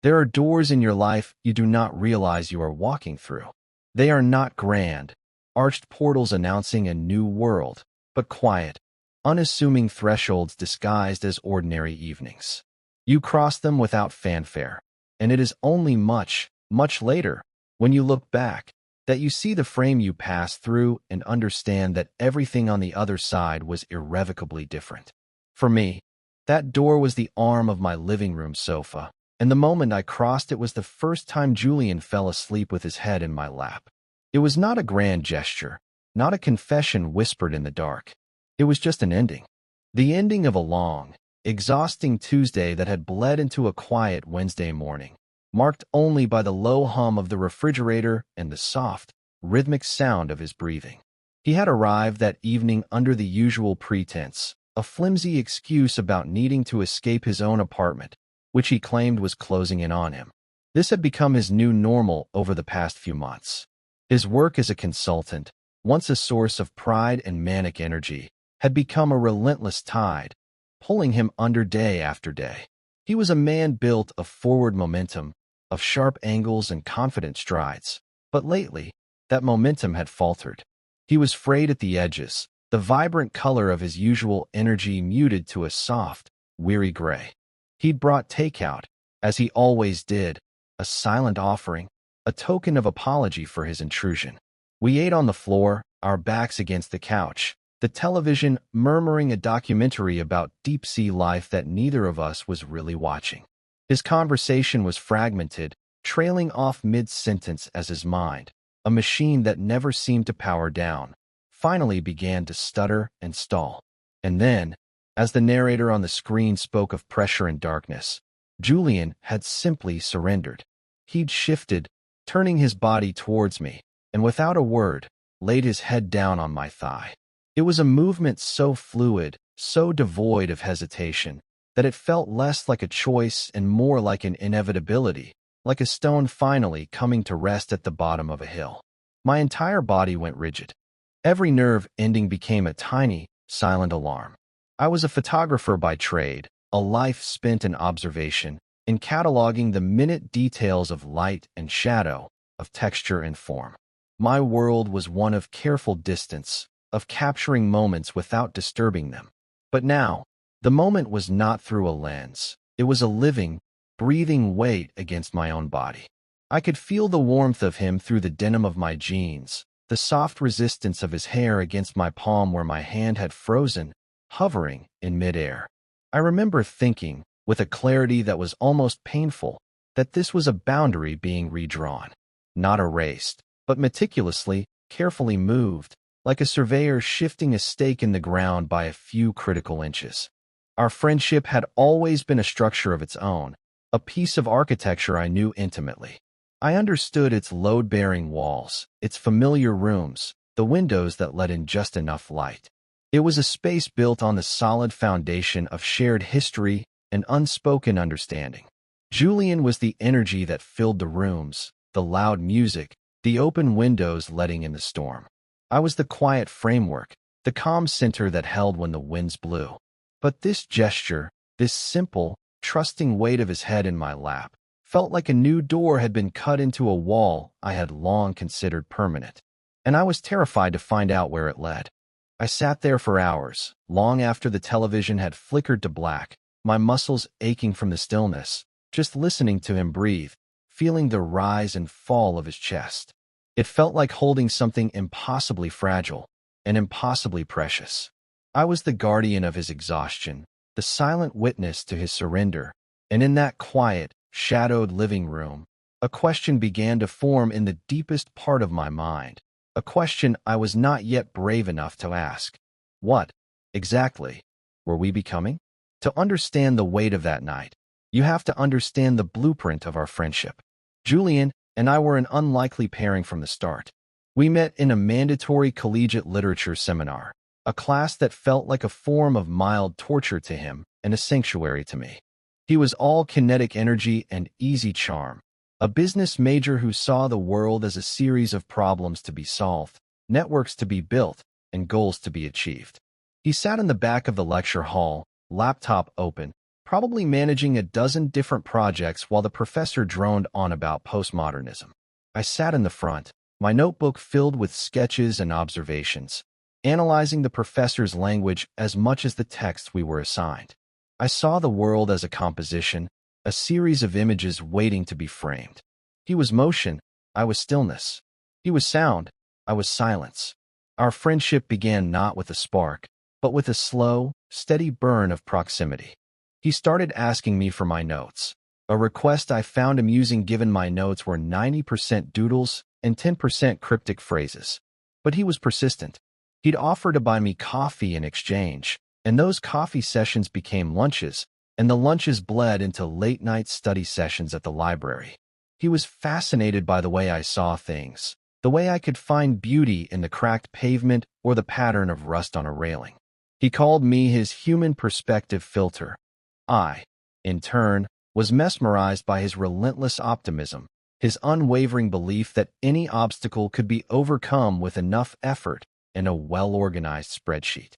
There are doors in your life you do not realize you are walking through. They are not grand, arched portals announcing a new world, but quiet, unassuming thresholds disguised as ordinary evenings. You cross them without fanfare, and it is only much, much later, when you look back, that you see the frame you passed through and understand that everything on the other side was irrevocably different. For me, that door was the arm of my living room sofa, and the moment I crossed it was the first time Julian fell asleep with his head in my lap. It was not a grand gesture, not a confession whispered in the dark. It was just an ending. The ending of a long, exhausting Tuesday that had bled into a quiet Wednesday morning, marked only by the low hum of the refrigerator and the soft, rhythmic sound of his breathing. He had arrived that evening under the usual pretense, a flimsy excuse about needing to escape his own apartment, which he claimed was closing in on him. This had become his new normal over the past few months. His work as a consultant, once a source of pride and manic energy, had become a relentless tide, pulling him under day after day. He was a man built of forward momentum, of sharp angles and confident strides. But lately, that momentum had faltered. He was frayed at the edges, the vibrant color of his usual energy muted to a soft, weary gray. He'd brought takeout, as he always did, a silent offering, a token of apology for his intrusion. We ate on the floor, our backs against the couch, the television murmuring a documentary about deep-sea life that neither of us was really watching. His conversation was fragmented, trailing off mid-sentence as his mind, a machine that never seemed to power down, finally began to stutter and stall. And then, as the narrator on the screen spoke of pressure and darkness, Julian had simply surrendered. He'd shifted, turning his body towards me, and without a word, laid his head down on my thigh. It was a movement so fluid, so devoid of hesitation, that it felt less like a choice and more like an inevitability, like a stone finally coming to rest at the bottom of a hill. My entire body went rigid. Every nerve ending became a tiny, silent alarm. I was a photographer by trade, a life spent in observation, in cataloging the minute details of light and shadow, of texture and form. My world was one of careful distance, of capturing moments without disturbing them. But now, the moment was not through a lens. It was a living, breathing weight against my own body. I could feel the warmth of him through the denim of my jeans, the soft resistance of his hair against my palm where my hand had frozen, hovering in midair. I remember thinking, with a clarity that was almost painful, that this was a boundary being redrawn, not erased, but meticulously, carefully moved, like a surveyor shifting a stake in the ground by a few critical inches. Our friendship had always been a structure of its own, a piece of architecture I knew intimately. I understood its load-bearing walls, its familiar rooms, the windows that let in just enough light. It was a space built on the solid foundation of shared history and unspoken understanding. Julian was the energy that filled the rooms, the loud music, the open windows letting in the storm. I was the quiet framework, the calm center that held when the winds blew. But this gesture, this simple, trusting weight of his head in my lap, felt like a new door had been cut into a wall I had long considered permanent. And I was terrified to find out where it led. I sat there for hours, long after the television had flickered to black, my muscles aching from the stillness, just listening to him breathe, feeling the rise and fall of his chest. It felt like holding something impossibly fragile and impossibly precious. I was the guardian of his exhaustion, the silent witness to his surrender, and in that quiet, shadowed living room, a question began to form in the deepest part of my mind, a question I was not yet brave enough to ask. What, exactly, were we becoming? To understand the weight of that night, you have to understand the blueprint of our friendship. Julian and I were an unlikely pairing from the start. We met in a mandatory collegiate literature seminar, a class that felt like a form of mild torture to him and a sanctuary to me. He was all kinetic energy and easy charm, a business major who saw the world as a series of problems to be solved, networks to be built, and goals to be achieved. He sat in the back of the lecture hall, laptop open, probably managing a dozen different projects while the professor droned on about postmodernism. I sat in the front, my notebook filled with sketches and observations, analyzing the professor's language as much as the text we were assigned. I saw the world as a composition, a series of images waiting to be framed. He was motion, I was stillness. He was sound, I was silence. Our friendship began not with a spark, but with a slow, steady burn of proximity. He started asking me for my notes, a request I found amusing given my notes were 90% doodles and 10% cryptic phrases. But he was persistent. He'd offer to buy me coffee in exchange, and those coffee sessions became lunches, and the lunches bled into late-night study sessions at the library. He was fascinated by the way I saw things, the way I could find beauty in the cracked pavement or the pattern of rust on a railing. He called me his human perspective filter. I, in turn, was mesmerized by his relentless optimism, his unwavering belief that any obstacle could be overcome with enough effort and a well-organized spreadsheet.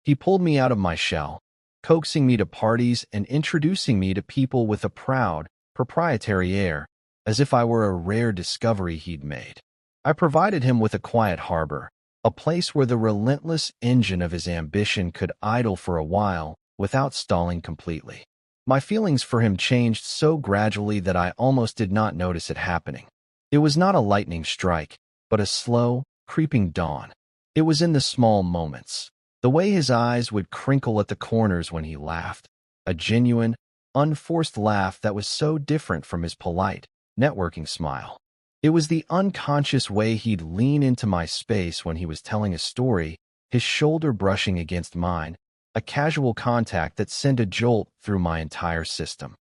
He pulled me out of my shell, coaxing me to parties and introducing me to people with a proud, proprietary air, as if I were a rare discovery he'd made. I provided him with a quiet harbor, a place where the relentless engine of his ambition could idle for a while without stalling completely. My feelings for him changed so gradually that I almost did not notice it happening. It was not a lightning strike, but a slow, creeping dawn. It was in the small moments. The way his eyes would crinkle at the corners when he laughed, a genuine, unforced laugh that was so different from his polite, networking smile. It was the unconscious way he'd lean into my space when he was telling a story, his shoulder brushing against mine, a casual contact that sent a jolt through my entire system.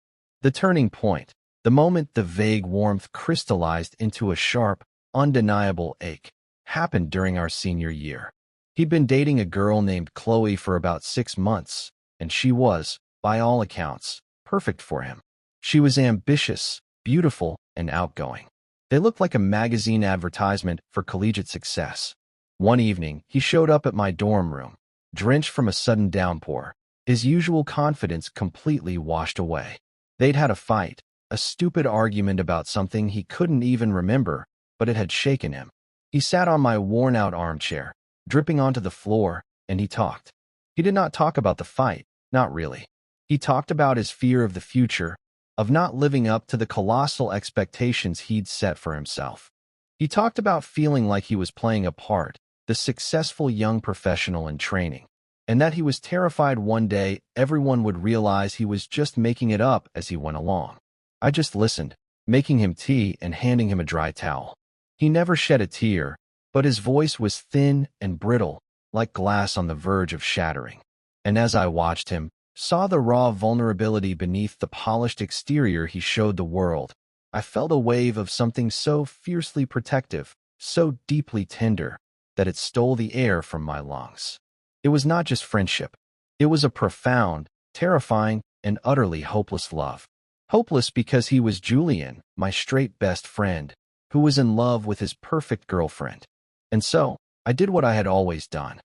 The turning point, the moment the vague warmth crystallized into a sharp, undeniable ache, happened during our senior year. He'd been dating a girl named Chloe for about 6 months, and she was, by all accounts, perfect for him. She was ambitious, beautiful, and outgoing. They looked like a magazine advertisement for collegiate success. One evening, he showed up at my dorm room, drenched from a sudden downpour, his usual confidence completely washed away. They'd had a fight, a stupid argument about something he couldn't even remember, but it had shaken him. He sat on my worn-out armchair, dripping onto the floor, and he talked. He did not talk about the fight, not really. He talked about his fear of the future, of not living up to the colossal expectations he'd set for himself. He talked about feeling like he was playing a part, the successful young professional in training, and that he was terrified one day everyone would realize he was just making it up as he went along. I just listened, making him tea and handing him a dry towel. He never shed a tear, but his voice was thin and brittle, like glass on the verge of shattering. And as I watched him, saw the raw vulnerability beneath the polished exterior he showed the world, I felt a wave of something so fiercely protective, so deeply tender, that it stole the air from my lungs. It was not just friendship. It was a profound, terrifying, and utterly hopeless love. Hopeless because he was Julian, my straight best friend, who was in love with his perfect girlfriend. And so, I did what I had always done.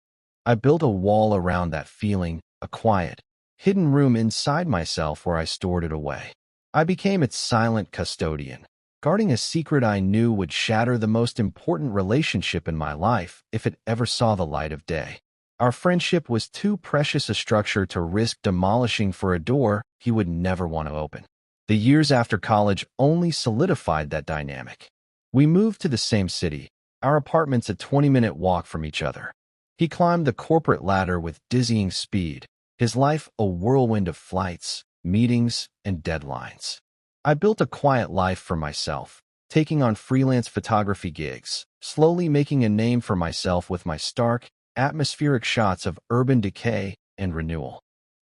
I built a wall around that feeling, a quiet, hidden room inside myself where I stored it away. I became its silent custodian, guarding a secret I knew would shatter the most important relationship in my life if it ever saw the light of day. Our friendship was too precious a structure to risk demolishing for a door he would never want to open. The years after college only solidified that dynamic. We moved to the same city, our apartments a 20-minute walk from each other. He climbed the corporate ladder with dizzying speed, his life a whirlwind of flights, meetings, and deadlines. I built a quiet life for myself, taking on freelance photography gigs, slowly making a name for myself with my stark, atmospheric shots of urban decay and renewal.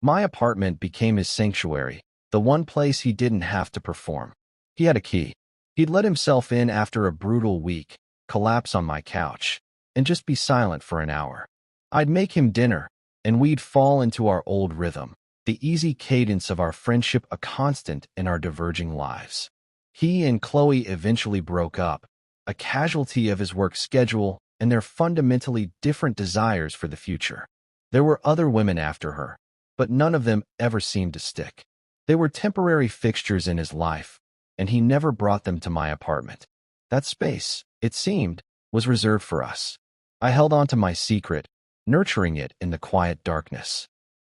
My apartment became his sanctuary, the one place he didn't have to perform. He had a key. He'd let himself in after a brutal week, collapse on my couch, and just be silent for an hour. I'd make him dinner, and we'd fall into our old rhythm, the easy cadence of our friendship a constant in our diverging lives. He and Chloe eventually broke up, a casualty of his work schedule and their fundamentally different desires for the future. There were other women after her, but none of them ever seemed to stick. They were temporary fixtures in his life, and he never brought them to my apartment. That space, it seemed, was reserved for us. I held on to my secret, nurturing it in the quiet darkness.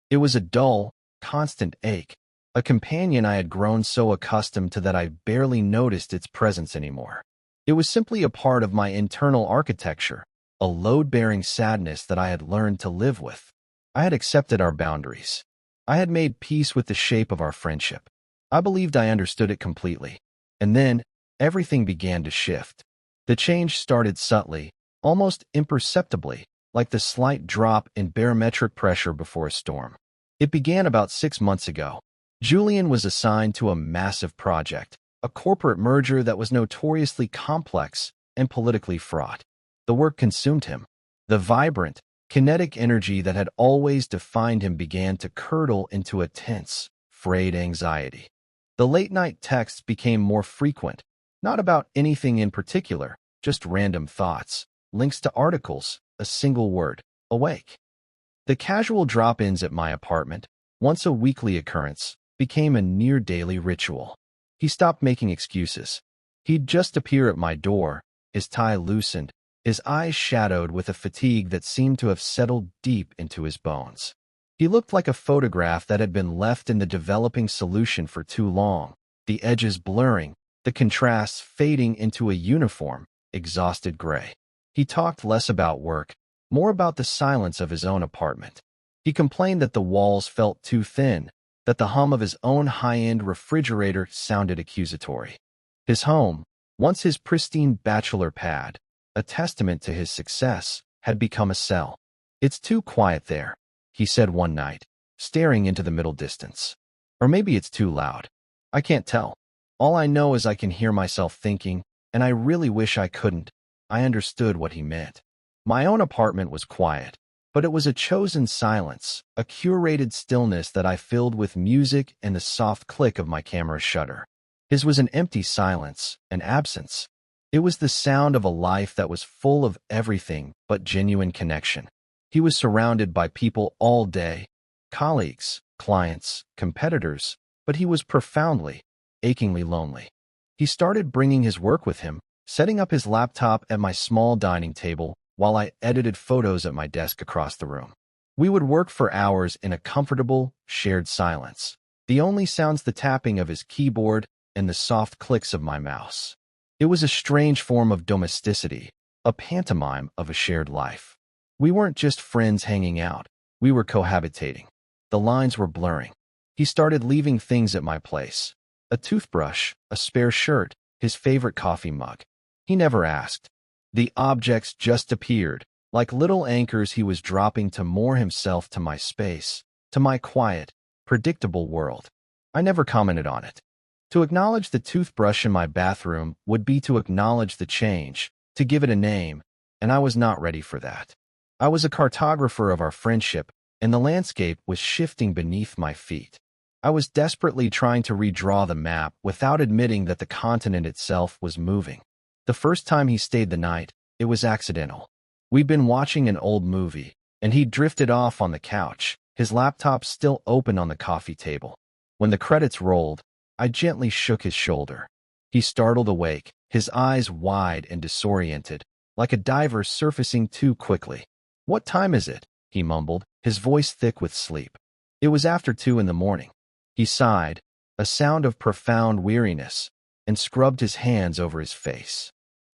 It was a dull, constant ache, a companion I had grown so accustomed to that I barely noticed its presence anymore. It was simply a part of my internal architecture, a load-bearing sadness that I had learned to live with. I had accepted our boundaries. I had made peace with the shape of our friendship. I believed I understood it completely. And then, everything began to shift. The change started subtly, almost imperceptibly, like the slight drop in barometric pressure before a storm. It began about 6 months ago. Julian was assigned to a massive project, a corporate merger that was notoriously complex and politically fraught. The work consumed him. The vibrant, kinetic energy that had always defined him began to curdle into a tense, frayed anxiety. The late-night texts became more frequent, not about anything in particular, just random thoughts, links to articles, a single word, awake. The casual drop-ins at my apartment, once a weekly occurrence, became a near-daily ritual. He stopped making excuses. He'd just appear at my door, his tie loosened, his eyes shadowed with a fatigue that seemed to have settled deep into his bones. He looked like a photograph that had been left in the developing solution for too long, the edges blurring, the contrasts fading into a uniform, exhausted gray. He talked less about work, more about the silence of his own apartment. He complained that the walls felt too thin, that the hum of his own high-end refrigerator sounded accusatory. His home, once his pristine bachelor pad, a testament to his success, had become a cell. "It's too quiet there," he said one night, staring into the middle distance. "Or maybe it's too loud. I can't tell. All I know is I can hear myself thinking, and I really wish I couldn't." I understood what he meant. My own apartment was quiet, but it was a chosen silence, a curated stillness that I filled with music and the soft click of my camera shutter. His was an empty silence, an absence. It was the sound of a life that was full of everything but genuine connection. He was surrounded by people all day, colleagues, clients, competitors, but he was profoundly, achingly lonely. He started bringing his work with him, setting up his laptop at my small dining table while I edited photos at my desk across the room. We would work for hours in a comfortable, shared silence. The only sounds the tapping of his keyboard and the soft clicks of my mouse. It was a strange form of domesticity, a pantomime of a shared life. We weren't just friends hanging out, we were cohabitating. The lines were blurring. He started leaving things at my place. A toothbrush, a spare shirt, his favorite coffee mug. He never asked. The objects just appeared, like little anchors he was dropping to moor himself to my space, to my quiet, predictable world. I never commented on it. To acknowledge the toothbrush in my bathroom would be to acknowledge the change, to give it a name, and I was not ready for that. I was a cartographer of our friendship, and the landscape was shifting beneath my feet. I was desperately trying to redraw the map without admitting that the continent itself was moving. The first time he stayed the night, it was accidental. We'd been watching an old movie, and he drifted off on the couch, his laptop still open on the coffee table. When the credits rolled, I gently shook his shoulder. He startled awake, his eyes wide and disoriented, like a diver surfacing too quickly. "What time is it?" he mumbled, his voice thick with sleep. It was after 2 in the morning. He sighed, a sound of profound weariness, and scrubbed his hands over his face.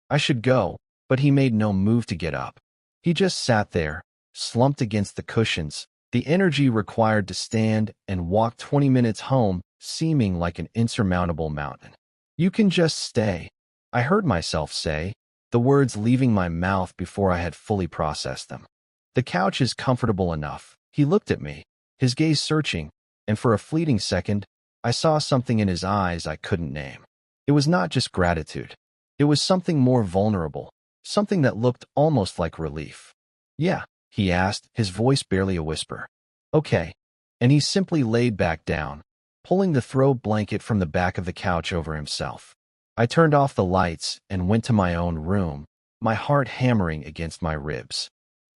I should go, but he made no move to get up. He just sat there, slumped against the cushions, the energy required to stand and walk 20 minutes home seeming like an insurmountable mountain. "You can just stay," I heard myself say, the words leaving my mouth before I had fully processed them. "The couch is comfortable enough." He looked at me, his gaze searching, and for a fleeting second, I saw something in his eyes I couldn't name. It was not just gratitude. It was something more vulnerable, something that looked almost like relief. "Yeah," he asked, his voice barely a whisper. "Okay." And he simply laid back down, pulling the throw blanket from the back of the couch over himself. I turned off the lights and went to my own room, my heart hammering against my ribs.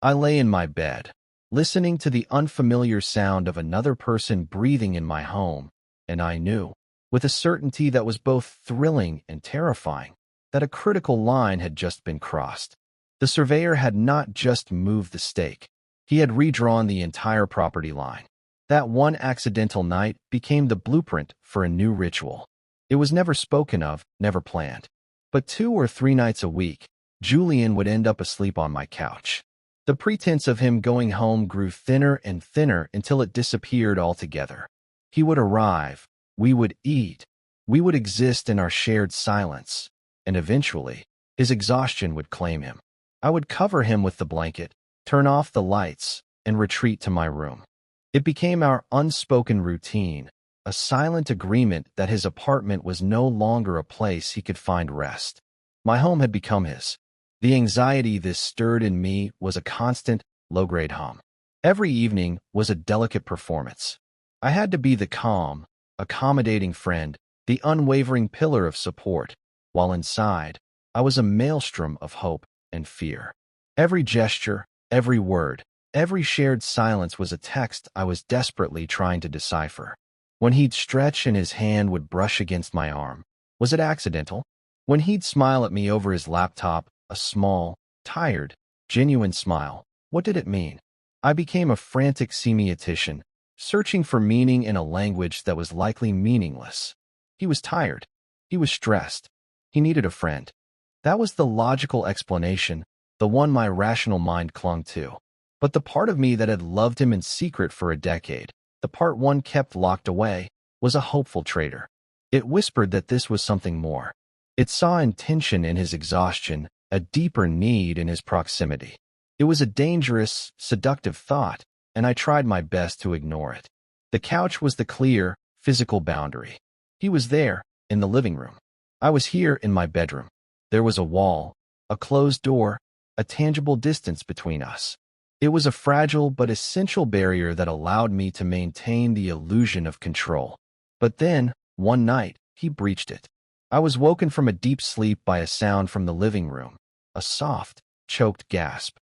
I lay in my bed, listening to the unfamiliar sound of another person breathing in my home, and I knew, with a certainty that was both thrilling and terrifying, that a critical line had just been crossed. The surveyor had not just moved the stake. He had redrawn the entire property line. That one accidental night became the blueprint for a new ritual. It was never spoken of, never planned. But 2 or 3 nights a week, Julian would end up asleep on my couch. The pretense of him going home grew thinner and thinner until it disappeared altogether. He would arrive, we would eat, we would exist in our shared silence, and eventually, his exhaustion would claim him. I would cover him with the blanket, turn off the lights, and retreat to my room. It became our unspoken routine, a silent agreement that his apartment was no longer a place he could find rest. My home had become his. The anxiety this stirred in me was a constant, low-grade hum. Every evening was a delicate performance. I had to be the calm, accommodating friend, the unwavering pillar of support, while inside, I was a maelstrom of hope and fear. Every gesture, every word, every shared silence was a text I was desperately trying to decipher. When he'd stretch and his hand would brush against my arm, was it accidental? When he'd smile at me over his laptop, a small, tired, genuine smile, what did it mean? I became a frantic semiotician, searching for meaning in a language that was likely meaningless. He was tired. He was stressed. He needed a friend. That was the logical explanation, the one my rational mind clung to. But the part of me that had loved him in secret for a decade, the part one kept locked away, was a hopeful traitor. It whispered that this was something more. It saw intention in his exhaustion, a deeper need in his proximity. It was a dangerous, seductive thought, and I tried my best to ignore it. The couch was the clear, physical boundary. He was there, in the living room. I was here in my bedroom. There was a wall, a closed door, a tangible distance between us. It was a fragile but essential barrier that allowed me to maintain the illusion of control. But then, one night, he breached it. I was woken from a deep sleep by a sound from the living room, a soft, choked gasp.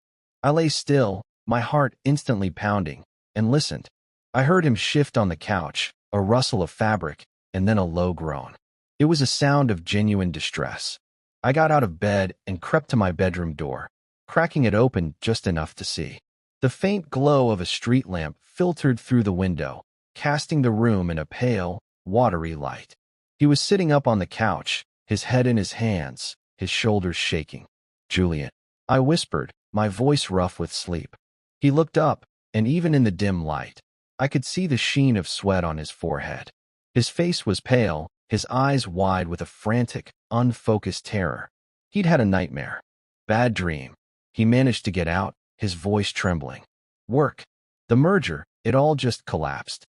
I lay still, my heart instantly pounding, and listened. I heard him shift on the couch, a rustle of fabric, and then a low groan. It was a sound of genuine distress. I got out of bed and crept to my bedroom door, cracking it open just enough to see. The faint glow of a street lamp filtered through the window, casting the room in a pale, watery light. He was sitting up on the couch, his head in his hands, his shoulders shaking. "Julian," I whispered, my voice rough with sleep. He looked up, and even in the dim light, I could see the sheen of sweat on his forehead. His face was pale, his eyes wide with a frantic, unfocused terror. He'd had a nightmare. Bad dream. He managed to get out, his voice trembling. Work. The merger, it all just collapsed.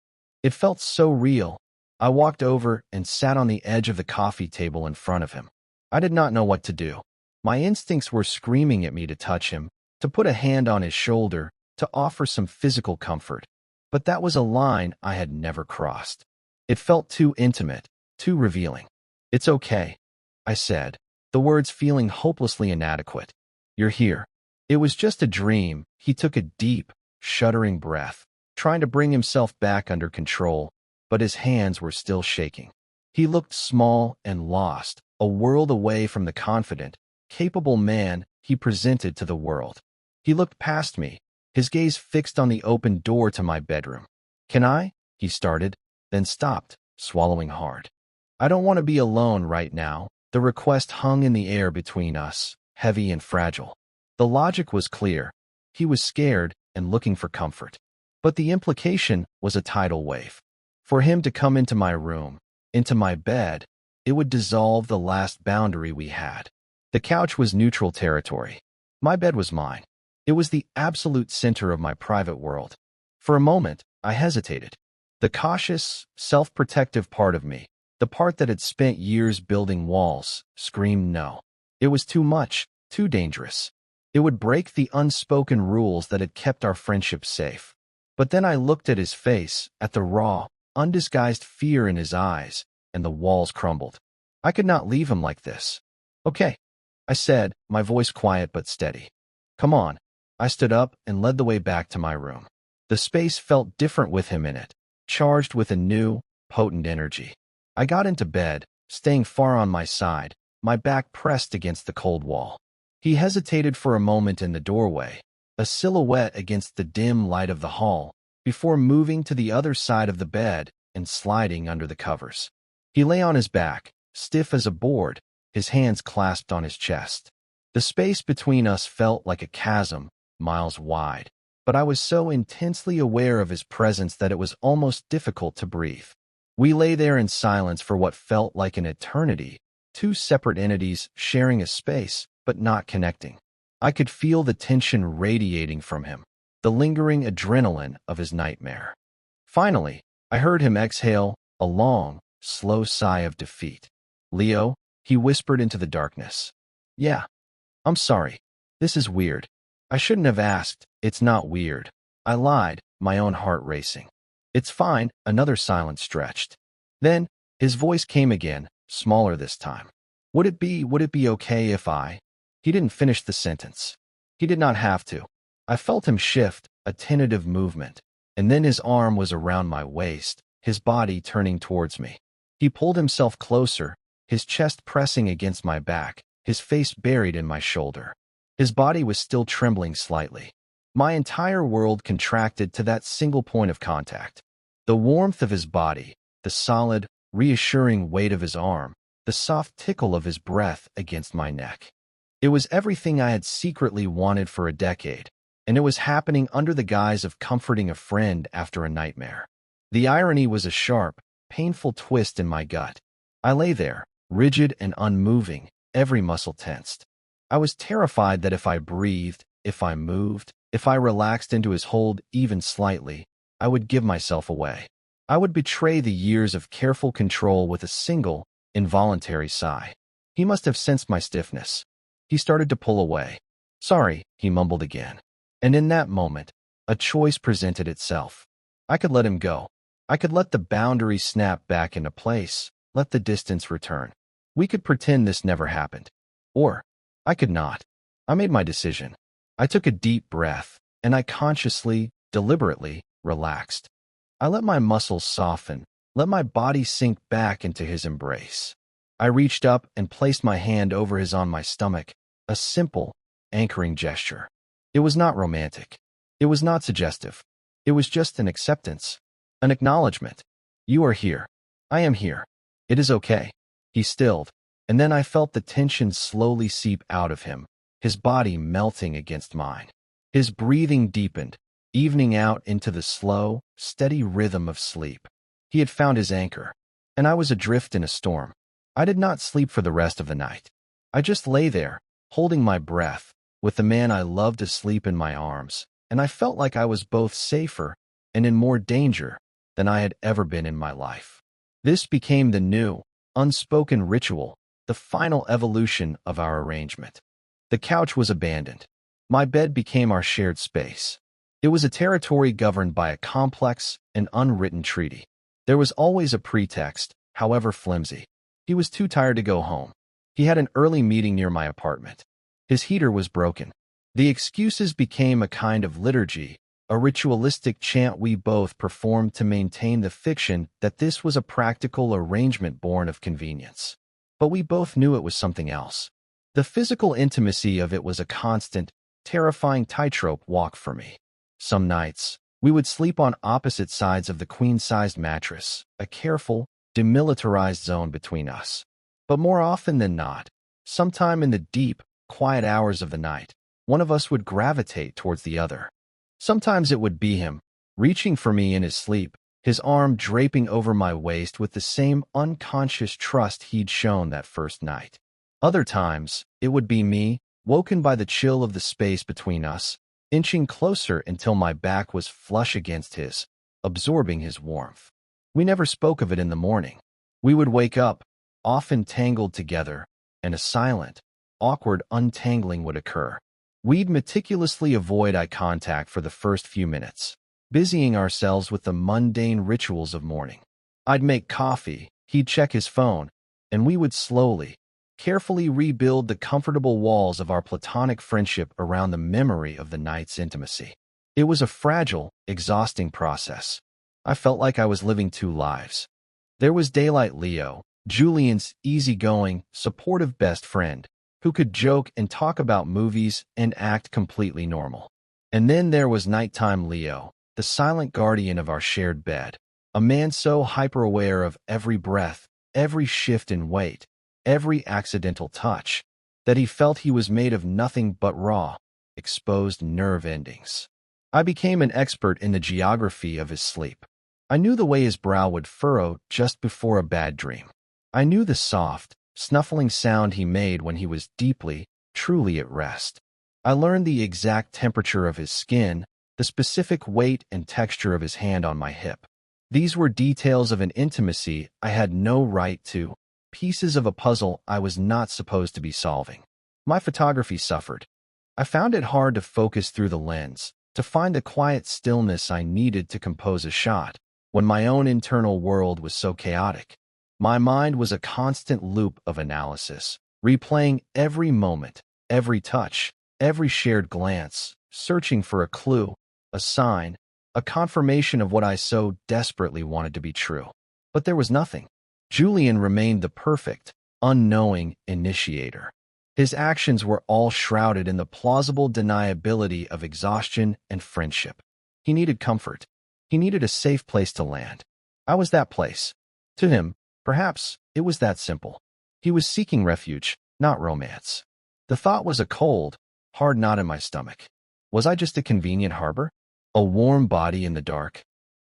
It felt so real. I walked over and sat on the edge of the coffee table in front of him. I did not know what to do. My instincts were screaming at me to touch him, to put a hand on his shoulder, to offer some physical comfort. But that was a line I had never crossed. It felt too intimate, too revealing. "It's okay," I said, the words feeling hopelessly inadequate. "You're here." It was just a dream. He took a deep, shuddering breath, trying to bring himself back under control, but his hands were still shaking. He looked small and lost, a world away from the confident, capable man he presented to the world. He looked past me, his gaze fixed on the open door to my bedroom. "Can I?" he started, then stopped, swallowing hard. "I don't want to be alone right now." The request hung in the air between us, heavy and fragile. The logic was clear. He was scared and looking for comfort. But the implication was a tidal wave. For him to come into my room, into my bed, it would dissolve the last boundary we had. The couch was neutral territory. My bed was mine. It was the absolute center of my private world. For a moment, I hesitated. The cautious, self-protective part of me, the part that had spent years building walls, screamed no. It was too much, too dangerous. It would break the unspoken rules that had kept our friendship safe. But then I looked at his face, at the raw, undisguised fear in his eyes, and the walls crumbled. I could not leave him like this. "Okay," I said, my voice quiet but steady. "Come on." I stood up and led the way back to my room. The space felt different with him in it, charged with a new, potent energy. I got into bed, staying far on my side, my back pressed against the cold wall. He hesitated for a moment in the doorway, a silhouette against the dim light of the hall, before moving to the other side of the bed and sliding under the covers. He lay on his back, stiff as a board, his hands clasped on his chest. The space between us felt like a chasm, miles wide, but I was so intensely aware of his presence that it was almost difficult to breathe. We lay there in silence for what felt like an eternity, two separate entities sharing a space, but not connecting. I could feel the tension radiating from him, the lingering adrenaline of his nightmare. Finally, I heard him exhale a long, slow sigh of defeat. "Leo," he whispered into the darkness. "Yeah, I'm sorry. This is weird. I shouldn't have asked." "It's not weird," I lied, my own heart racing. "It's fine." Another silence stretched. Then, his voice came again, smaller this time. Would it be okay if I... He didn't finish the sentence. He did not have to. I felt him shift, a tentative movement, and then his arm was around my waist, his body turning towards me. He pulled himself closer, his chest pressing against my back, his face buried in my shoulder. His body was still trembling slightly. My entire world contracted to that single point of contact. The warmth of his body, the solid, reassuring weight of his arm, the soft tickle of his breath against my neck. It was everything I had secretly wanted for a decade, and it was happening under the guise of comforting a friend after a nightmare. The irony was a sharp, painful twist in my gut. I lay there, rigid and unmoving, every muscle tensed. I was terrified that if I breathed, if I moved, if I relaxed into his hold even slightly, I would give myself away. I would betray the years of careful control with a single, involuntary sigh. He must have sensed my stiffness. He started to pull away. "Sorry," he mumbled again. And in that moment, a choice presented itself. I could let him go. I could let the boundary snap back into place, let the distance return. We could pretend this never happened. Or, I could not. I made my decision. I took a deep breath, and I consciously, deliberately, relaxed. I let my muscles soften, let my body sink back into his embrace. I reached up and placed my hand over his on my stomach, a simple, anchoring gesture. It was not romantic. It was not suggestive. It was just an acceptance, an acknowledgement. "You are here. I am here. It is okay." He stilled, and then I felt the tension slowly seep out of him, his body melting against mine. His breathing deepened, evening out into the slow, steady rhythm of sleep. He had found his anchor, and I was adrift in a storm. I did not sleep for the rest of the night. I just lay there, holding my breath, with the man I loved asleep in my arms, and I felt like I was both safer and in more danger than I had ever been in my life. This became the new, unspoken ritual, the final evolution of our arrangement. The couch was abandoned. My bed became our shared space. It was a territory governed by a complex and unwritten treaty. There was always a pretext, however flimsy. He was too tired to go home. He had an early meeting near my apartment. His heater was broken. The excuses became a kind of liturgy, a ritualistic chant we both performed to maintain the fiction that this was a practical arrangement born of convenience. But we both knew it was something else. The physical intimacy of it was a constant, terrifying tightrope walk for me. Some nights, we would sleep on opposite sides of the queen-sized mattress, a careful, demilitarized zone between us. But more often than not, sometime in the deep, quiet hours of the night, one of us would gravitate towards the other. Sometimes it would be him, reaching for me in his sleep, his arm draping over my waist with the same unconscious trust he'd shown that first night. Other times, it would be me, woken by the chill of the space between us, inching closer until my back was flush against his, absorbing his warmth. We never spoke of it in the morning. We would wake up, often tangled together, and a silent, awkward untangling would occur. We'd meticulously avoid eye contact for the first few minutes, busying ourselves with the mundane rituals of morning. I'd make coffee, he'd check his phone, and we would slowly, carefully rebuild the comfortable walls of our platonic friendship around the memory of the night's intimacy. It was a fragile, exhausting process. I felt like I was living two lives. There was Daylight Leo, Julian's easygoing, supportive best friend, who could joke and talk about movies and act completely normal. And then there was Nighttime Leo, the silent guardian of our shared bed, a man so hyper-aware of every breath, every shift in weight, every accidental touch, that he felt he was made of nothing but raw, exposed nerve endings. I became an expert in the geography of his sleep. I knew the way his brow would furrow just before a bad dream. I knew the soft, snuffling sound he made when he was deeply, truly at rest. I learned the exact temperature of his skin, the specific weight and texture of his hand on my hip. These were details of an intimacy I had no right to, pieces of a puzzle I was not supposed to be solving. My photography suffered. I found it hard to focus through the lens, to find the quiet stillness I needed to compose a shot, when my own internal world was so chaotic. My mind was a constant loop of analysis, replaying every moment, every touch, every shared glance, searching for a clue, a sign, a confirmation of what I so desperately wanted to be true. But there was nothing. Julian remained the perfect, unknowing initiator. His actions were all shrouded in the plausible deniability of exhaustion and friendship. He needed comfort. He needed a safe place to land. I was that place. To him, perhaps, it was that simple. He was seeking refuge, not romance. The thought was a cold, hard knot in my stomach. Was I just a convenient harbor? A warm body in the dark?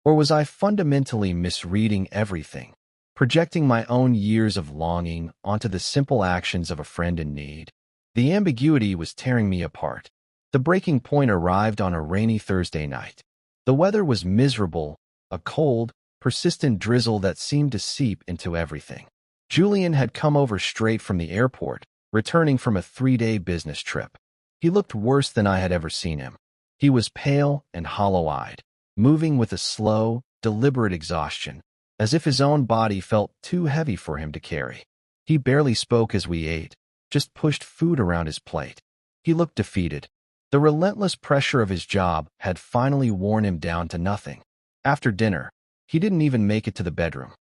Or was I fundamentally misreading everything, projecting my own years of longing onto the simple actions of a friend in need? The ambiguity was tearing me apart. The breaking point arrived on a rainy Thursday night. The weather was miserable, a cold, persistent drizzle that seemed to seep into everything. Julian had come over straight from the airport, returning from a 3-day business trip. He looked worse than I had ever seen him. He was pale and hollow-eyed, moving with a slow, deliberate exhaustion, as if his own body felt too heavy for him to carry. He barely spoke as we ate, just pushed food around his plate. He looked defeated. The relentless pressure of his job had finally worn him down to nothing. After dinner, he didn't even make it to the bedroom.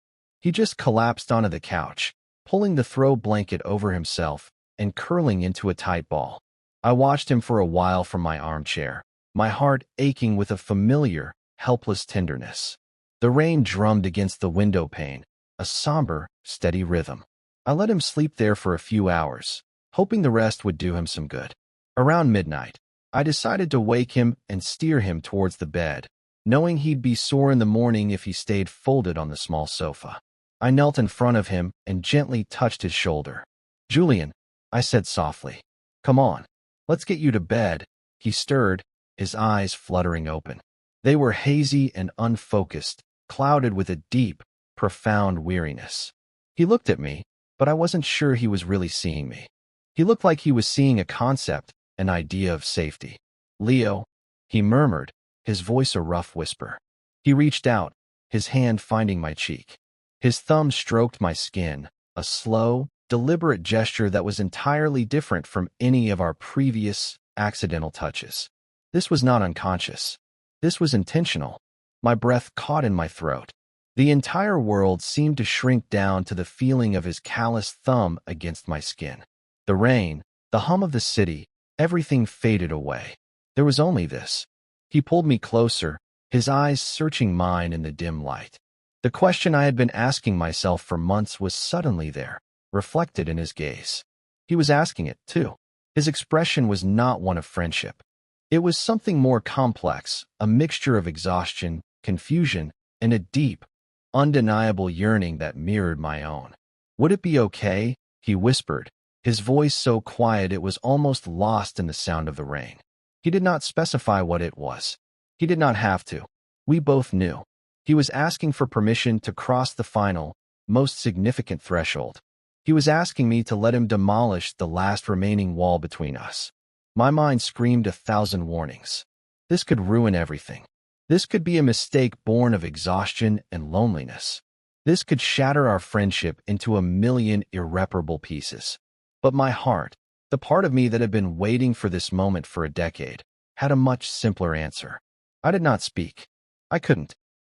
He just collapsed onto the couch, pulling the throw blanket over himself and curling into a tight ball. I watched him for a while from my armchair, my heart aching with a familiar, helpless tenderness. The rain drummed against the window pane, a somber, steady rhythm. I let him sleep there for a few hours, hoping the rest would do him some good. Around midnight, I decided to wake him and steer him towards the bed, knowing he'd be sore in the morning if he stayed folded on the small sofa. I knelt in front of him and gently touched his shoulder. "Julian," I said softly, "come on, let's get you to bed." He stirred, his eyes fluttering open. They were hazy and unfocused, clouded with a deep, profound weariness. He looked at me, but I wasn't sure he was really seeing me. He looked like he was seeing a concept, an idea of safety. "Leo," he murmured, his voice a rough whisper. He reached out, his hand finding my cheek. His thumb stroked my skin, a slow, deliberate gesture that was entirely different from any of our previous, accidental touches. This was not unconscious. This was intentional. My breath caught in my throat. The entire world seemed to shrink down to the feeling of his calloused thumb against my skin. The rain, the hum of the city, everything faded away. There was only this. He pulled me closer, his eyes searching mine in the dim light. The question I had been asking myself for months was suddenly there, reflected in his gaze. He was asking it, too. His expression was not one of friendship. It was something more complex, a mixture of exhaustion, confusion, and a deep, undeniable yearning that mirrored my own. "Would it be okay?" he whispered, his voice so quiet it was almost lost in the sound of the rain. He did not specify what it was. He did not have to. We both knew. He was asking for permission to cross the final, most significant threshold. He was asking me to let him demolish the last remaining wall between us. My mind screamed 1,000 warnings. This could ruin everything. This could be a mistake born of exhaustion and loneliness. This could shatter our friendship into 1,000,000 irreparable pieces. But my heart, the part of me that had been waiting for this moment for a decade, had a much simpler answer. I did not speak. I couldn't.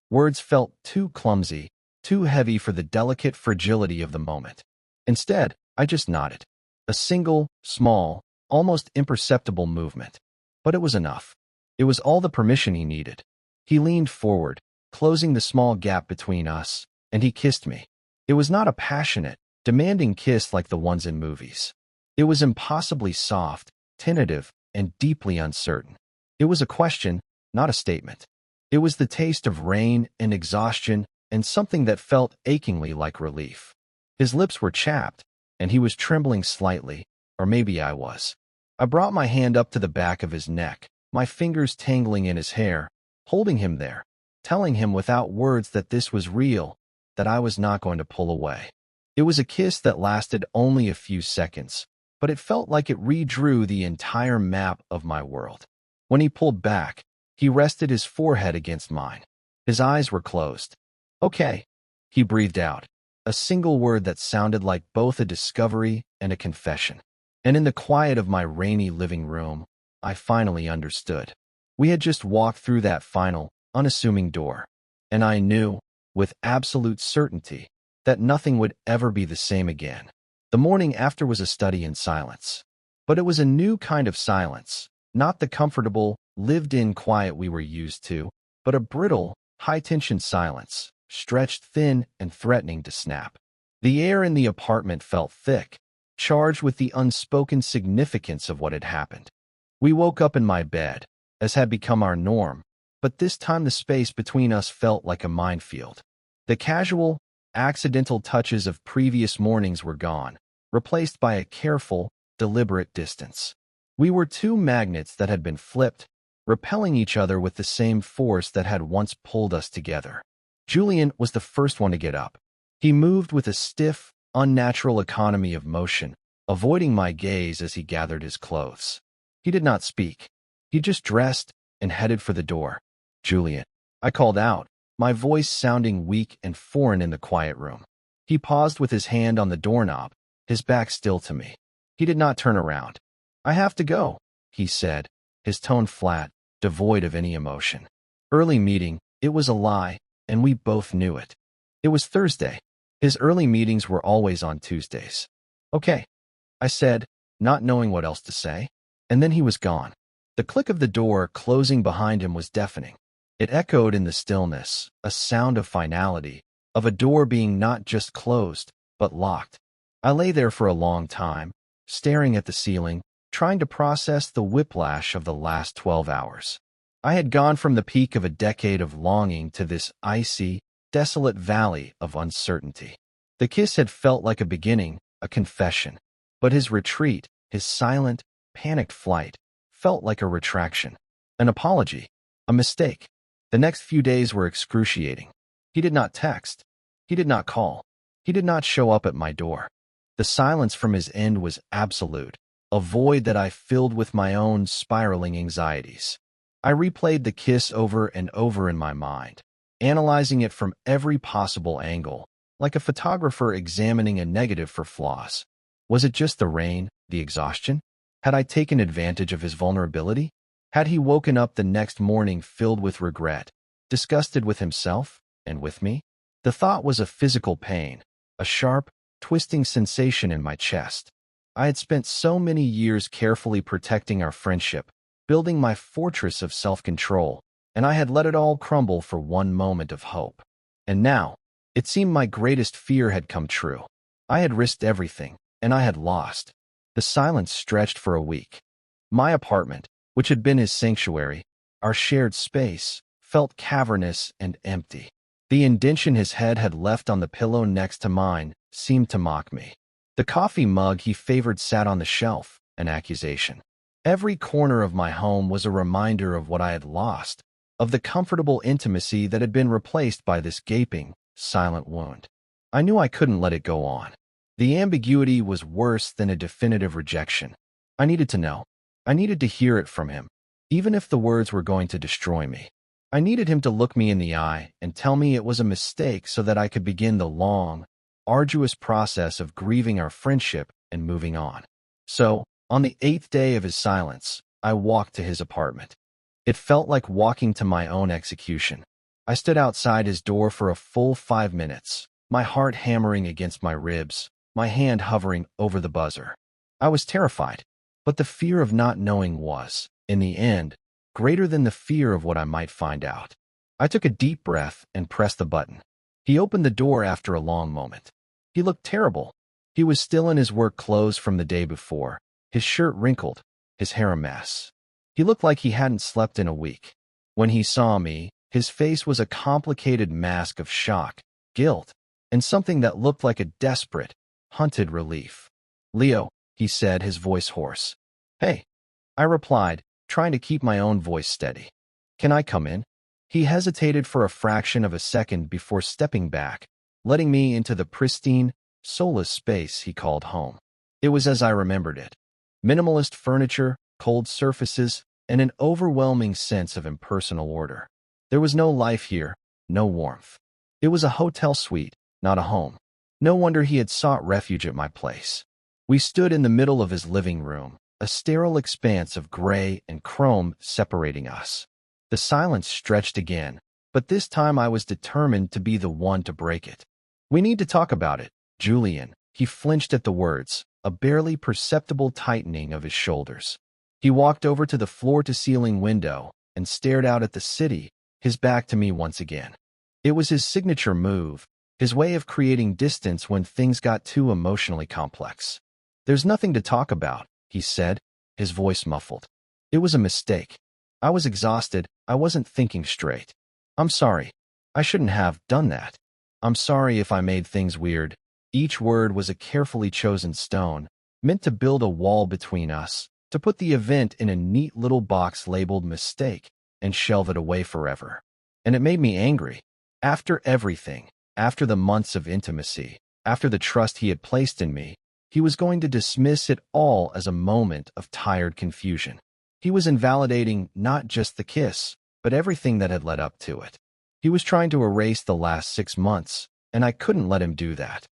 Words felt too clumsy, too heavy for the delicate fragility of the moment. Instead, I just nodded. A single, small, almost imperceptible movement. But it was enough. It was all the permission he needed. He leaned forward, closing the small gap between us, and he kissed me. It was not a passionate, demanding kiss like the ones in movies. It was impossibly soft, tentative, and deeply uncertain. It was a question, not a statement. It was the taste of rain and exhaustion and something that felt achingly like relief. His lips were chapped, and he was trembling slightly, or maybe I was. I brought my hand up to the back of his neck, my fingers tangling in his hair, holding him there, telling him without words that this was real, that I was not going to pull away. It was a kiss that lasted only a few seconds, but it felt like it redrew the entire map of my world. When he pulled back, he rested his forehead against mine. His eyes were closed. "Okay," he breathed out, a single word that sounded like both a discovery and a confession. And in the quiet of my rainy living room, I finally understood. We had just walked through that final, unassuming door, and I knew, with absolute certainty, that nothing would ever be the same again. The morning after was a study in silence. But it was a new kind of silence, not the comfortable, lived-in quiet we were used to, but a brittle, high-tension silence, stretched thin and threatening to snap. The air in the apartment felt thick, charged with the unspoken significance of what had happened. We woke up in my bed, as had become our norm, but this time the space between us felt like a minefield. The casual, accidental touches of previous mornings were gone, replaced by a careful, deliberate distance. We were two magnets that had been flipped, repelling each other with the same force that had once pulled us together. Julian was the first one to get up. He moved with a stiff, unnatural economy of motion, avoiding my gaze as he gathered his clothes. He did not speak. He just dressed and headed for the door. "Julian," I called out, my voice sounding weak and foreign in the quiet room. He paused with his hand on the doorknob, his back still to me. He did not turn around. "I have to go," he said, his tone flat, devoid of any emotion. Early meeting, it was a lie, and we both knew it. It was Thursday. His early meetings were always on Tuesdays. "Okay," I said, not knowing what else to say. And then he was gone. The click of the door closing behind him was deafening. It echoed in the stillness, a sound of finality, of a door being not just closed, but locked. I lay there for a long time, staring at the ceiling, trying to process the whiplash of the last 12 hours. I had gone from the peak of a decade of longing to this icy, desolate valley of uncertainty. The kiss had felt like a beginning, a confession, but his retreat, his silent, panicked flight, felt like a retraction, an apology, a mistake. The next few days were excruciating. He did not text. He did not call. He did not show up at my door. The silence from his end was absolute, a void that I filled with my own spiraling anxieties. I replayed the kiss over and over in my mind, analyzing it from every possible angle, like a photographer examining a negative for flaws. Was it just the rain, the exhaustion? Had I taken advantage of his vulnerability? Had he woken up the next morning filled with regret, disgusted with himself and with me? The thought was a physical pain, a sharp, twisting sensation in my chest. I had spent so many years carefully protecting our friendship, building my fortress of self-control, and I had let it all crumble for one moment of hope. And now, it seemed my greatest fear had come true. I had risked everything, and I had lost. The silence stretched for a week. My apartment, which had been his sanctuary, our shared space, felt cavernous and empty. The indention his head had left on the pillow next to mine seemed to mock me. The coffee mug he favored sat on the shelf, an accusation. Every corner of my home was a reminder of what I had lost, of the comfortable intimacy that had been replaced by this gaping, silent wound. I knew I couldn't let it go on. The ambiguity was worse than a definitive rejection. I needed to know. I needed to hear it from him, even if the words were going to destroy me. I needed him to look me in the eye and tell me it was a mistake so that I could begin the long, arduous process of grieving our friendship and moving on. So, on the 8th day of his silence, I walked to his apartment. It felt like walking to my own execution. I stood outside his door for a full 5 minutes, my heart hammering against my ribs, my hand hovering over the buzzer. I was terrified, but the fear of not knowing was, in the end, greater than the fear of what I might find out. I took a deep breath and pressed the button. He opened the door after a long moment. He looked terrible. He was still in his work clothes from the day before, his shirt wrinkled, his hair a mess. He looked like he hadn't slept in a week. When he saw me, his face was a complicated mask of shock, guilt, and something that looked like a desperate, hunted relief. "Leo," he said, his voice hoarse. "Hey," I replied, trying to keep my own voice steady. "Can I come in?" He hesitated for a fraction of a second before stepping back, letting me into the pristine, soulless space he called home. It was as I remembered it. Minimalist furniture, cold surfaces, and an overwhelming sense of impersonal order. There was no life here, no warmth. It was a hotel suite, not a home. No wonder he had sought refuge at my place. We stood in the middle of his living room, a sterile expanse of gray and chrome separating us. The silence stretched again, but this time I was determined to be the one to break it. "We need to talk about it, Julian." He flinched at the words, a barely perceptible tightening of his shoulders. He walked over to the floor-to-ceiling window and stared out at the city, his back to me once again. It was his signature move, his way of creating distance when things got too emotionally complex. "There's nothing to talk about," he said, his voice muffled. "It was a mistake. I was exhausted. I wasn't thinking straight. I'm sorry. I shouldn't have done that. I'm sorry if I made things weird." Each word was a carefully chosen stone, meant to build a wall between us, to put the event in a neat little box labeled mistake and shelve it away forever. And it made me angry. After everything, after the months of intimacy, after the trust he had placed in me, he was going to dismiss it all as a moment of tired confusion. He was invalidating not just the kiss, but everything that had led up to it. He was trying to erase the last 6 months, and I couldn't let him do that.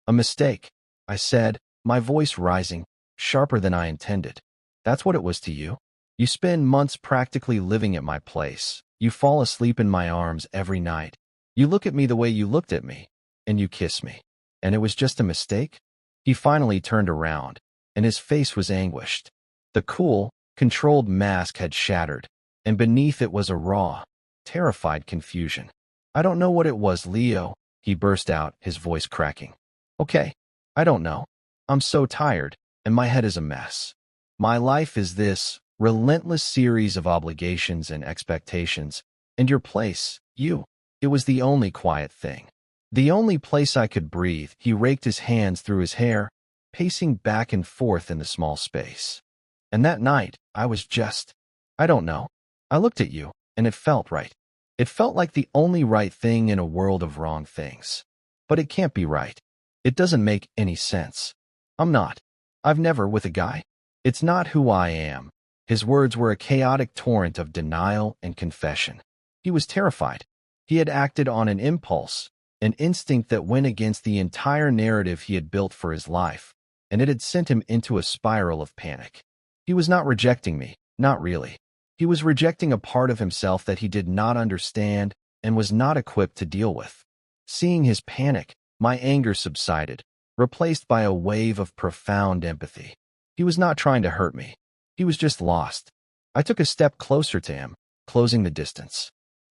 "A mistake," I said, my voice rising, sharper than I intended. "That's what it was to you? You spend months practically living at my place. You fall asleep in my arms every night. You look at me the way you looked at me, and you kiss me. And it was just a mistake?" He finally turned around, and his face was anguished. The cool, controlled mask had shattered, and beneath it was a raw, terrified confusion. "I don't know what it was, Leo," he burst out, his voice cracking. "Okay, I don't know. I'm so tired, and my head is a mess. My life is this relentless series of obligations and expectations, and your place, you, it was the only quiet thing. The only place I could breathe." He raked his hands through his hair, pacing back and forth in the small space. "And that night, I was just, I don't know. I looked at you, and it felt right. It felt like the only right thing in a world of wrong things. But it can't be right. It doesn't make any sense. I'm not. I've never with a guy. It's not who I am." His words were a chaotic torrent of denial and confession. He was terrified. He had acted on an impulse, an instinct that went against the entire narrative he had built for his life, and it had sent him into a spiral of panic. He was not rejecting me, not really. He was rejecting a part of himself that he did not understand and was not equipped to deal with. Seeing his panic, my anger subsided, replaced by a wave of profound empathy. He was not trying to hurt me. He was just lost. I took a step closer to him, closing the distance.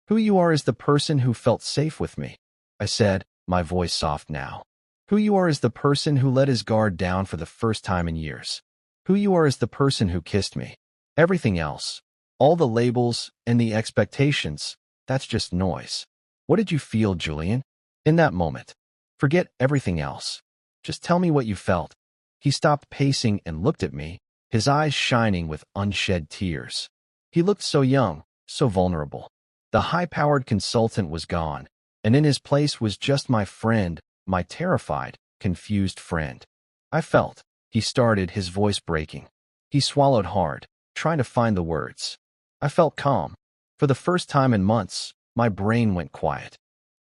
"Who you are is the person who felt safe with me," I said, my voice soft now. "Who you are is the person who let his guard down for the first time in years. Who you are is the person who kissed me. Everything else, all the labels and the expectations, that's just noise." "What did you feel, Julian, in that moment? Forget everything else. Just tell me what you felt." He stopped pacing and looked at me, his eyes shining with unshed tears. He looked so young, so vulnerable. The high-powered consultant was gone, and in his place was just my friend, my terrified, confused friend. "I felt," he started, his voice breaking. He swallowed hard, trying to find the words. "I felt calm. For the first time in months, my brain went quiet.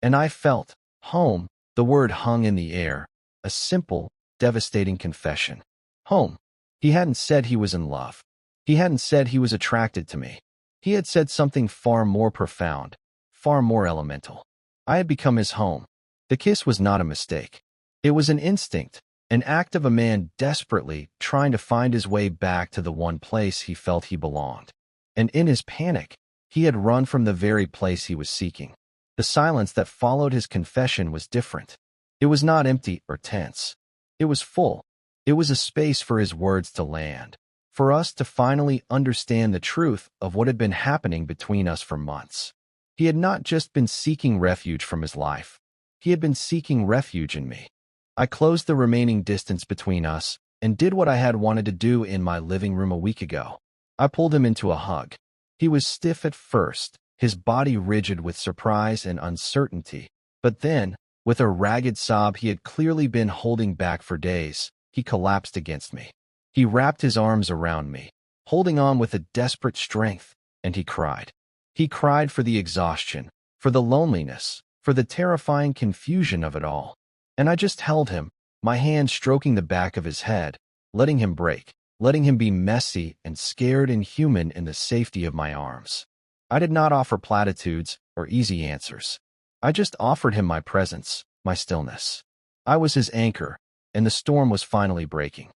And I felt home." The word hung in the air, a simple, devastating confession. Home. He hadn't said he was in love. He hadn't said he was attracted to me. He had said something far more profound, far more elemental. I had become his home. The kiss was not a mistake. It was an instinct, an act of a man desperately trying to find his way back to the one place he felt he belonged. And in his panic, he had run from the very place he was seeking. The silence that followed his confession was different. It was not empty or tense. It was full. It was a space for his words to land, for us to finally understand the truth of what had been happening between us for months. He had not just been seeking refuge from his life. He had been seeking refuge in me. I closed the remaining distance between us and did what I had wanted to do in my living room a week ago. I pulled him into a hug. He was stiff at first, his body rigid with surprise and uncertainty. But then, with a ragged sob he had clearly been holding back for days, he collapsed against me. He wrapped his arms around me, holding on with a desperate strength, and he cried. He cried for the exhaustion, for the loneliness, for the terrifying confusion of it all. And I just held him, my hand stroking the back of his head, letting him break, letting him be messy and scared and human in the safety of my arms. I did not offer platitudes or easy answers. I just offered him my presence, my stillness. I was his anchor, and the storm was finally breaking.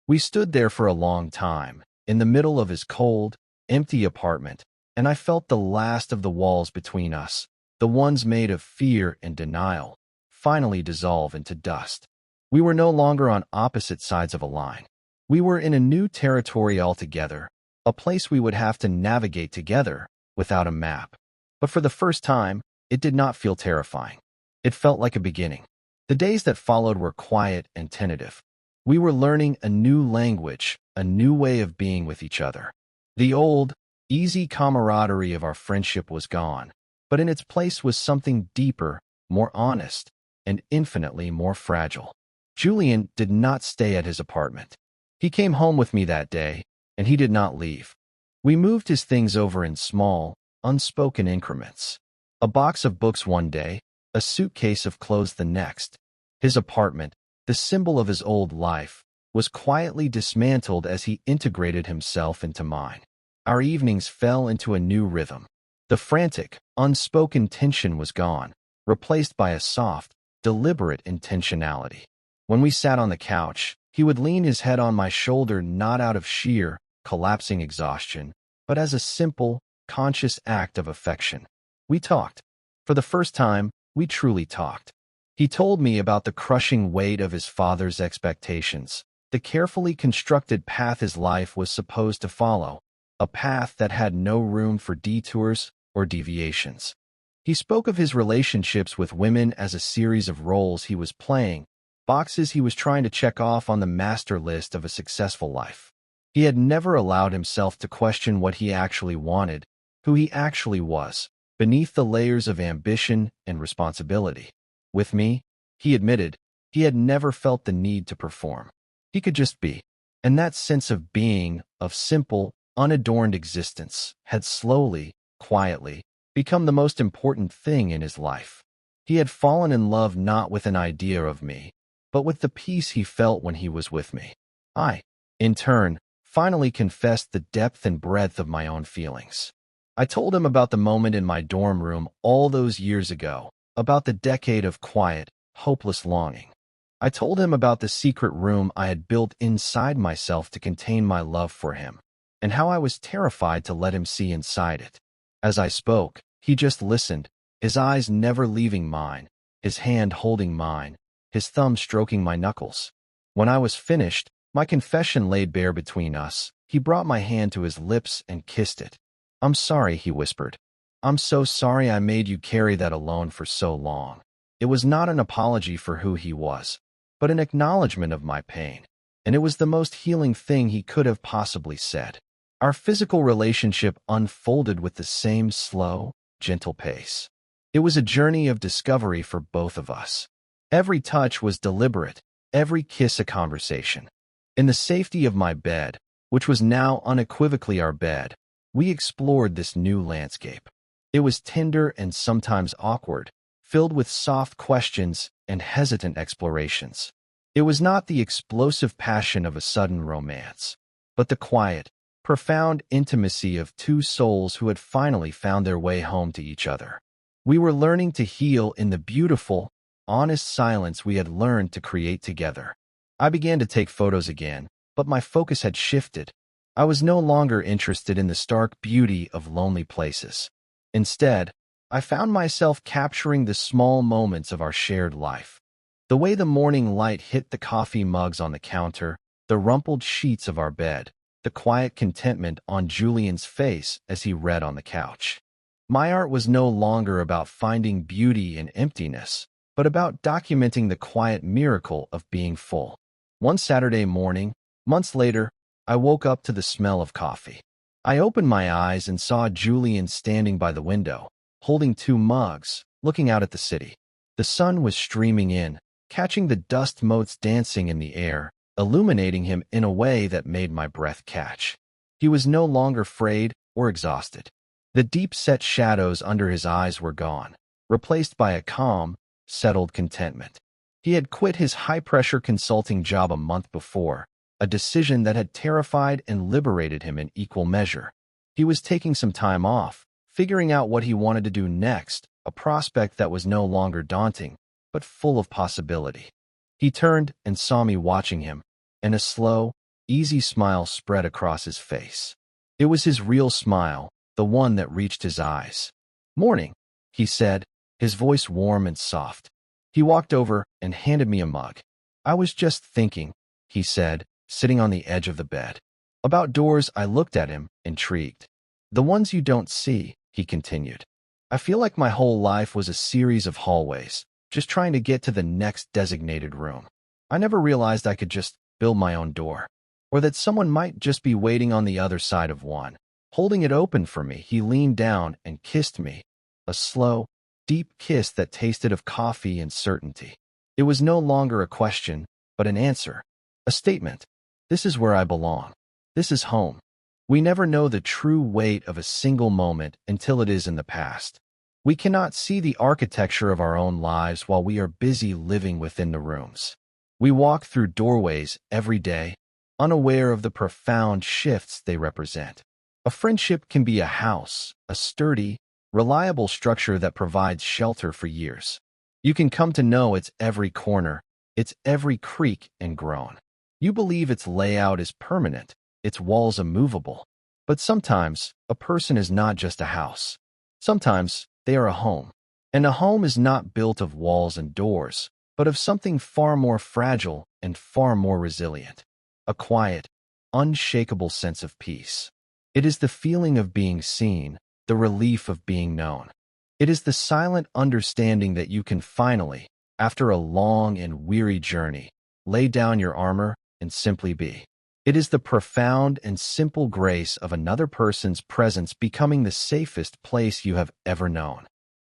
We stood there for a long time, in the middle of his cold, empty apartment, and I felt the last of the walls between us, the ones made of fear and denial, finally dissolve into dust. We were no longer on opposite sides of a line. We were in a new territory altogether, a place we would have to navigate together without a map. But for the first time, it did not feel terrifying. It felt like a beginning. The days that followed were quiet and tentative. We were learning a new language, a new way of being with each other. The old, easy camaraderie of our friendship was gone, but in its place was something deeper, more honest, and infinitely more fragile. Julian did not stay at his apartment. He came home with me that day, and he did not leave. We moved his things over in small, unspoken increments. A box of books one day, a suitcase of clothes the next. His apartment, the symbol of his old life, was quietly dismantled as he integrated himself into mine. Our evenings fell into a new rhythm. The frantic, unspoken tension was gone, replaced by a soft, deliberate intentionality. When we sat on the couch, he would lean his head on my shoulder not out of sheer, collapsing exhaustion, but as a simple, conscious act of affection. We talked. For the first time, we truly talked. He told me about the crushing weight of his father's expectations, the carefully constructed path his life was supposed to follow, a path that had no room for detours or deviations. He spoke of his relationships with women as a series of roles he was playing, boxes he was trying to check off on the master list of a successful life. He had never allowed himself to question what he actually wanted, who he actually was, beneath the layers of ambition and responsibility. With me, he admitted, he had never felt the need to perform. He could just be. And that sense of being, of simple, unadorned existence, had slowly, quietly, become the most important thing in his life. He had fallen in love not with an idea of me, but with the peace he felt when he was with me. I, in turn, finally confessed the depth and breadth of my own feelings. I told him about the moment in my dorm room all those years ago, about the decade of quiet, hopeless longing. I told him about the secret room I had built inside myself to contain my love for him, and how I was terrified to let him see inside it. As I spoke, he just listened, his eyes never leaving mine, his hand holding mine, his thumb stroking my knuckles. When I was finished, my confession laid bare between us. He brought my hand to his lips and kissed it. "I'm sorry," he whispered. "I'm so sorry I made you carry that alone for so long." It was not an apology for who he was, but an acknowledgement of my pain, and it was the most healing thing he could have possibly said. Our physical relationship unfolded with the same slow, gentle pace. It was a journey of discovery for both of us. Every touch was deliberate, every kiss a conversation. In the safety of my bed, which was now unequivocally our bed, we explored this new landscape. It was tender and sometimes awkward, filled with soft questions and hesitant explorations. It was not the explosive passion of a sudden romance, but the quiet, profound intimacy of two souls who had finally found their way home to each other. We were learning to heal in the beautiful, honest silence we had learned to create together. I began to take photos again, but my focus had shifted. I was no longer interested in the stark beauty of lonely places. Instead, I found myself capturing the small moments of our shared life. The way the morning light hit the coffee mugs on the counter, the rumpled sheets of our bed, the quiet contentment on Julian's face as he read on the couch. My art was no longer about finding beauty in emptiness, but about documenting the quiet miracle of being full. One Saturday morning, months later, I woke up to the smell of coffee. I opened my eyes and saw Julian standing by the window, holding two mugs, looking out at the city. The sun was streaming in, catching the dust motes dancing in the air, illuminating him in a way that made my breath catch. He was no longer frayed or exhausted. The deep-set shadows under his eyes were gone, replaced by a calm, settled contentment. He had quit his high-pressure consulting job a month before, a decision that had terrified and liberated him in equal measure. He was taking some time off, figuring out what he wanted to do next, a prospect that was no longer daunting, but full of possibility. He turned and saw me watching him, and a slow, easy smile spread across his face. It was his real smile, the one that reached his eyes. "Morning," he said, his voice warm and soft. He walked over and handed me a mug. "I was just thinking," he said, sitting on the edge of the bed. "About doors." I looked at him, intrigued. "The ones you don't see," he continued. "I feel like my whole life was a series of hallways, just trying to get to the next designated room. I never realized I could just build my own door, or that someone might just be waiting on the other side of one, holding it open for me." He leaned down and kissed me, a slow, deep kiss that tasted of coffee and certainty. It was no longer a question, but an answer, a statement. This is where I belong. This is home. We never know the true weight of a single moment until it is in the past. We cannot see the architecture of our own lives while we are busy living within the rooms. We walk through doorways every day, unaware of the profound shifts they represent. A friendship can be a house, a sturdy, reliable structure that provides shelter for years. You can come to know its every corner, its every creak and groan. You believe its layout is permanent, its walls immovable. But sometimes, a person is not just a house. Sometimes, they are a home. And a home is not built of walls and doors, but of something far more fragile and far more resilient. A quiet, unshakable sense of peace. It is the feeling of being seen, the relief of being known. It is the silent understanding that you can finally, after a long and weary journey, lay down your armor and simply be. It is the profound and simple grace of another person's presence becoming the safest place you have ever known.